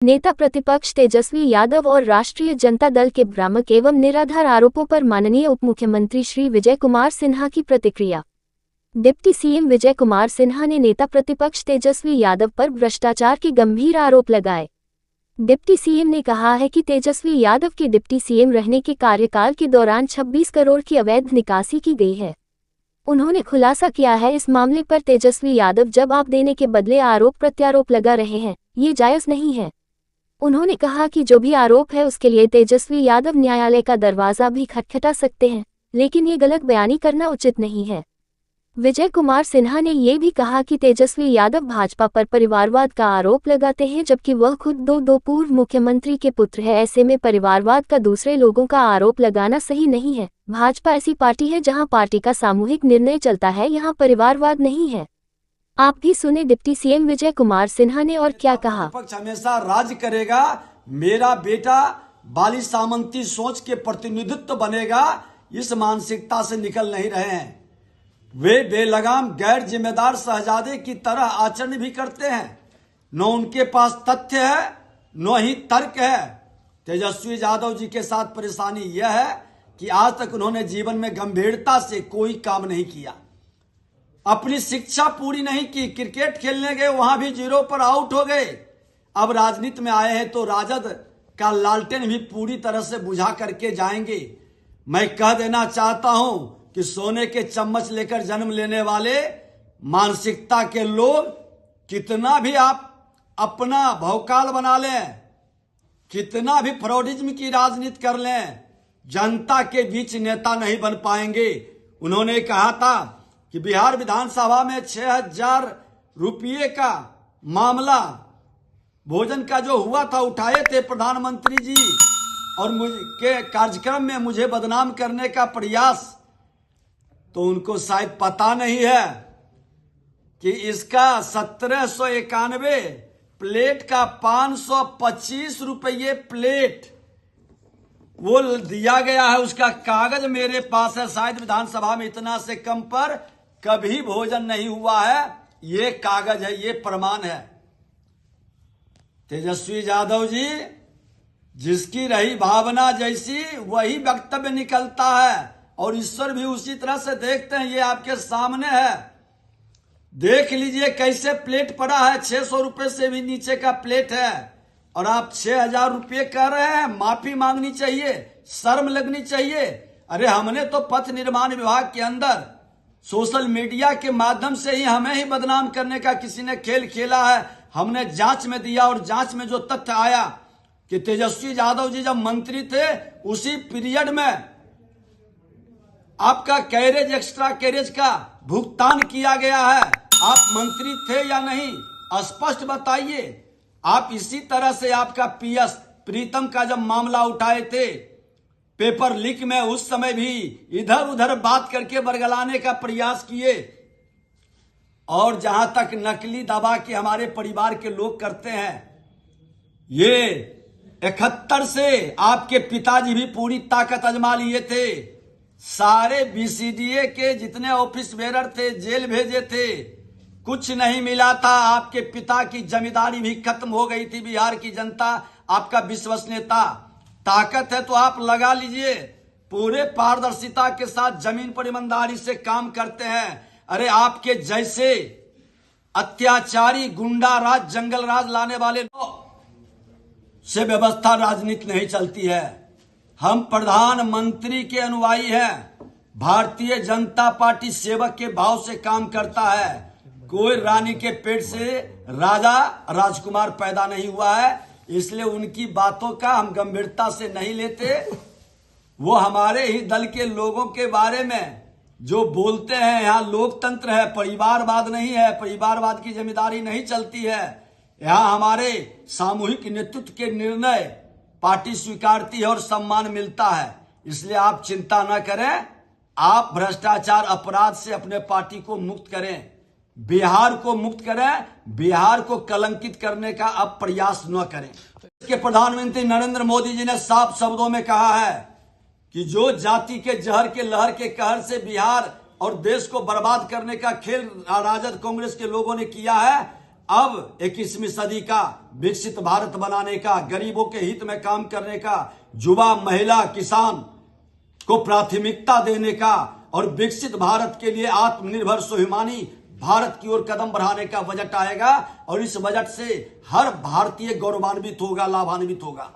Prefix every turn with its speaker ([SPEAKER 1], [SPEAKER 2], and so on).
[SPEAKER 1] नेता प्रतिपक्ष तेजस्वी यादव और राष्ट्रीय जनता दल के भ्रामक एवं निराधार आरोपों पर माननीय उप मुख्यमंत्री श्री विजय कुमार सिन्हा की प्रतिक्रिया। डिप्टी सीएम विजय कुमार सिन्हा ने नेता प्रतिपक्ष तेजस्वी यादव पर भ्रष्टाचार के गंभीर आरोप लगाए। डिप्टी सीएम ने कहा है कि तेजस्वी यादव के डिप्टी सीएम रहने के कार्यकाल के दौरान 26 करोड़ की अवैध निकासी की गई है। उन्होंने खुलासा किया है इस मामले पर तेजस्वी यादव जब आप देने के बदले आरोप प्रत्यारोप लगा रहे हैं, ये जायज नहीं है। उन्होंने कहा कि जो भी आरोप है उसके लिए तेजस्वी यादव न्यायालय का दरवाजा भी खटखटा सकते हैं, लेकिन ये गलत बयानी करना उचित नहीं है। विजय कुमार सिन्हा ने ये भी कहा कि तेजस्वी यादव भाजपा पर परिवारवाद का आरोप लगाते हैं, जबकि वह खुद दो पूर्व मुख्यमंत्री के पुत्र है। ऐसे में परिवारवाद का दूसरे लोगों का आरोप लगाना सही नहीं है। भाजपा ऐसी पार्टी है जहां पार्टी का सामूहिक निर्णय चलता है, यहां परिवारवाद नहीं है। आप भी सुने डिप्टी सीएम विजय कुमार सिन्हा ने और क्या कहा।
[SPEAKER 2] विपक्ष हमेशा राज करेगा, मेरा बेटा बाली सामंती सोच के प्रतिनिधित्व बनेगा, इस मानसिकता से निकल नहीं रहे हैं। वे बेलगाम गैर जिम्मेदार शहजादे की तरह आचरण भी करते हैं। न उनके पास तथ्य है न ही तर्क है। तेजस्वी यादव जी के साथ परेशानी यह है कि आज तक उन्होंने जीवन में गंभीरता से कोई काम नहीं किया, अपनी शिक्षा पूरी नहीं की, क्रिकेट खेलने गए वहां भी 0 पर आउट हो गए। अब राजनीति में आए हैं तो राजद का लालटेन भी पूरी तरह से बुझा करके जाएंगे। मैं कह देना चाहता हूं कि सोने के चम्मच लेकर जन्म लेने वाले मानसिकता के लोग कितना भी आप अपना भौकाल बना लें, कितना भी फ्रॉडिज्म की राजनीति कर लें, जनता के बीच नेता नहीं बन पाएंगे। उन्होंने कहा था कि बिहार विधानसभा में 6,000 रुपये का मामला भोजन का जो हुआ था उठाए थे प्रधानमंत्री जी, और के कार्यक्रम में मुझे बदनाम करने का प्रयास। तो उनको शायद पता नहीं है कि इसका 1791 प्लेट का 525 रुपये प्लेट वो दिया गया है। उसका कागज मेरे पास है। शायद विधानसभा में इतना से कम पर कभी भोजन नहीं हुआ है। ये कागज है, ये प्रमाण है। तेजस्वी यादव जी, जिसकी रही भावना जैसी वही वक्तव्य निकलता है, और ईश्वर भी उसी तरह से देखते हैं। ये आपके सामने है, देख लीजिए कैसे प्लेट पड़ा है। 600 रुपए से भी नीचे का प्लेट है और आप 6,000 रुपये कह रहे हैं। माफी मांगनी चाहिए, शर्म लगनी चाहिए। अरे हमने तो पथ निर्माण विभाग के अंदर सोशल मीडिया के माध्यम से ही हमें ही बदनाम करने का किसी ने खेल खेला है। हमने जांच में दिया और जांच में जो तथ्य आया कि तेजस्वी यादव जी जब मंत्री थे उसी पीरियड में आपका कैरेज एक्स्ट्रा कैरेज का भुगतान किया गया है। आप मंत्री थे या नहीं, स्पष्ट बताइए। आप इसी तरह से आपका पीएस प्रीतम का जब मामला उठाए थे पेपर लीक में, उस समय भी इधर उधर बात करके बरगलाने का प्रयास किए। और जहां तक नकली दवा के हमारे परिवार के लोग करते हैं, ये 71 से आपके पिताजी भी पूरी ताकत आजमा लिए थे। सारे बीसीडीए के जितने ऑफिस बेरर थे जेल भेजे थे, कुछ नहीं मिला था। आपके पिता की जमींदारी भी खत्म हो गई थी। बिहार की जनता आपका विश्वसनीयता, ताकत है तो आप लगा लीजिए। पूरे पारदर्शिता के साथ जमीन पर ईमानदारी से काम करते हैं। अरे आपके जैसे अत्याचारी गुंडा राज जंगल राज लाने वाले से व्यवस्था राजनीति नहीं चलती है। हम प्रधानमंत्री के अनुयायी हैं। भारतीय जनता पार्टी सेवक के भाव से काम करता है। कोई रानी के पेट से राजा राजकुमार पैदा नहीं हुआ है, इसलिए उनकी बातों का हम गंभीरता से नहीं लेते। वो हमारे ही दल के लोगों के बारे में जो बोलते हैं, यहाँ लोकतंत्र है, परिवारवाद नहीं है, परिवारवाद की जिम्मेदारी नहीं चलती है। यहाँ हमारे सामूहिक नेतृत्व के निर्णय पार्टी स्वीकारती है और सम्मान मिलता है। इसलिए आप चिंता न करें, आप भ्रष्टाचार अपराध से अपने पार्टी को मुक्त करें, बिहार को मुक्त करें, बिहार को कलंकित करने का अब प्रयास न करें। इसके प्रधानमंत्री नरेंद्र मोदी जी ने साफ शब्दों में कहा है कि जो जाति के जहर के लहर के कहर से बिहार और देश को बर्बाद करने का खेल राजद कांग्रेस के लोगों ने किया है, अब 21वीं सदी का विकसित भारत बनाने का, गरीबों के हित में काम करने का, युवा, महिला, किसान को प्राथमिकता देने का और विकसित भारत के लिए आत्मनिर्भर स्वाभिमानी भारत की ओर कदम बढ़ाने का बजट आएगा और इस बजट से हर भारतीय गौरवान्वित होगा, लाभान्वित होगा।